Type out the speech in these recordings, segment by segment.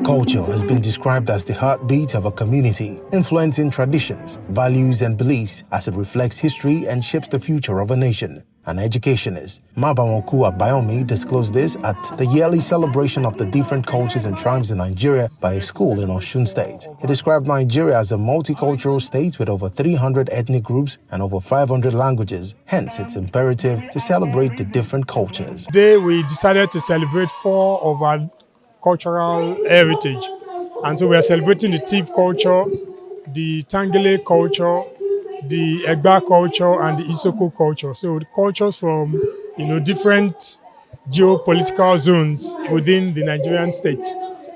Culture has been described as the heartbeat of a community, influencing traditions, values, and beliefs as it reflects history and shapes the future of a nation. An educationist, Mabamoku Abayomi, disclosed this at the yearly celebration of the different cultures and tribes in Nigeria by a school in Osun State. He described Nigeria as a multicultural state with over 300 ethnic groups and over 500 languages. Hence, it's imperative to celebrate the different cultures. Today, we decided to celebrate 4 of our cultural heritage. And so we are celebrating the Tiv culture, the Tangele culture, the Egba culture, and the Isoko culture. So the cultures from different geopolitical zones within the Nigerian state.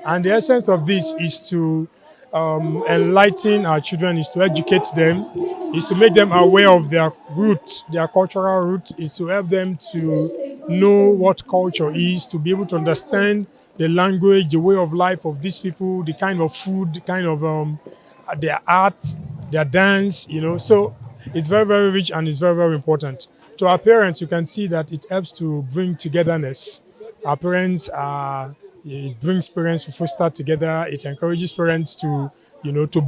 And the essence of this is to enlighten our children, is to educate them, is to make them aware of their roots, their cultural roots, is to help them to know what culture is, to be able to understand the language, the way of life of these people, the kind of food, the kind of their art, their dance, So it's very, very rich and it's very, very important. To our parents, you can see that it helps to bring togetherness. Our parents it brings parents to foster together. It encourages parents to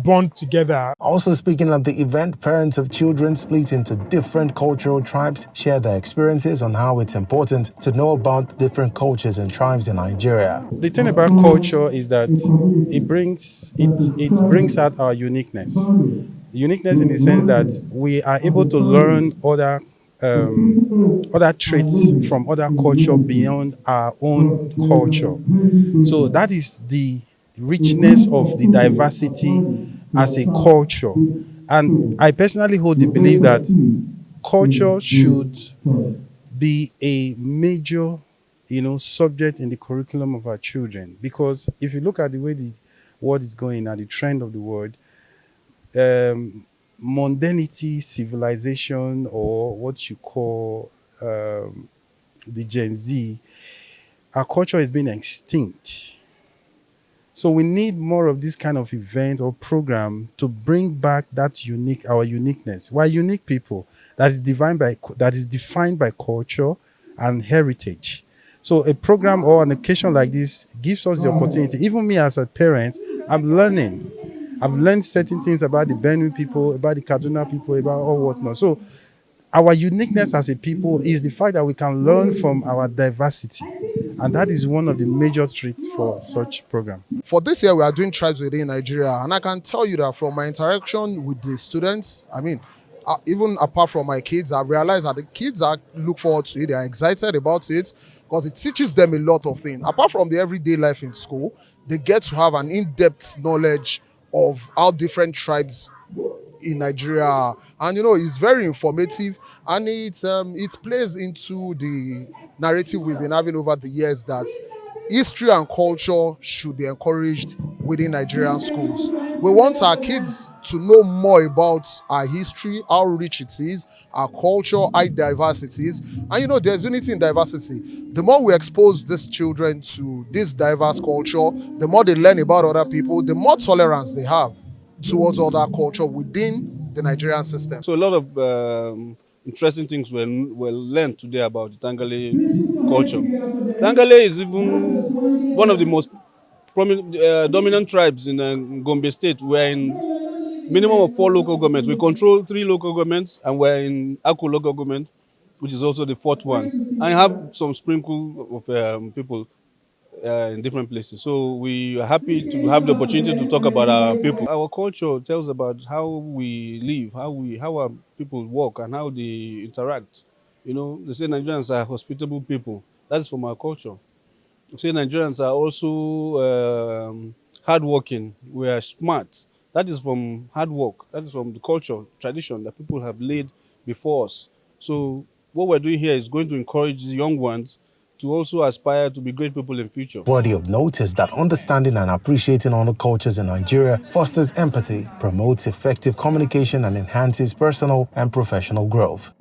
bond together. Also speaking at the event, parents of children split into different cultural tribes share their experiences on how it's important to know about different cultures and tribes in Nigeria. The thing about culture is that it brings out our uniqueness. Uniqueness in the sense that we are able to learn other traits from other culture beyond our own culture. So that is the richness of the diversity as a culture. And I personally hold the belief that culture should be a major subject in the curriculum of our children, because if you look at the way the world is going and the trend of the world, modernity, civilization, or what you call the Gen Z, our culture is being extinct. So we need more of this kind of event or program to bring back that our uniqueness. We're unique people that is defined by culture and heritage. So a program or an occasion like this gives us the opportunity. Even me as a parent, I'm learning. I've learned certain things about the Benue people, about the Kaduna people, about all whatnot. So our uniqueness as a people is the fact that we can learn from our diversity. And that is one of the major traits for such program. For this year, we are doing Tribes Within Nigeria. And I can tell you that from my interaction with the students, even apart from my kids, I've realized that the kids look forward to it. They are excited about it because it teaches them a lot of things. Apart from the everyday life in school, they get to have an in-depth knowledge of how different tribes in Nigeria are. And it's very informative, and it plays into the narrative we've been having over the years that history and culture should be encouraged within Nigerian schools. We want our kids to know more about our history, how rich it is, our culture, how diverse it is. And there's unity in diversity. The more we expose these children to this diverse culture, the more they learn about other people, the more tolerance they have towards other culture within the Nigerian system. So a lot of interesting things were learned today about the Tangele culture. Tangele is even one of the most dominant tribes in Gombe State. We're in minimum of 4 local governments. We control 3 local governments, and we're in Aku local government, which is also the 4th one. I have some sprinkle of people in different places. So we are happy to have the opportunity to talk about our people. Our culture tells about how we live, how our people work, and how they interact. They say Nigerians are hospitable people. That is from our culture. They say Nigerians are also hardworking. We are smart. That is from hard work. That is from the culture, tradition that people have laid before us. So what we're doing here is going to encourage the young ones to also aspire to be great people in future. Worthy of note is that understanding and appreciating other cultures in Nigeria fosters empathy, promotes effective communication, and enhances personal and professional growth.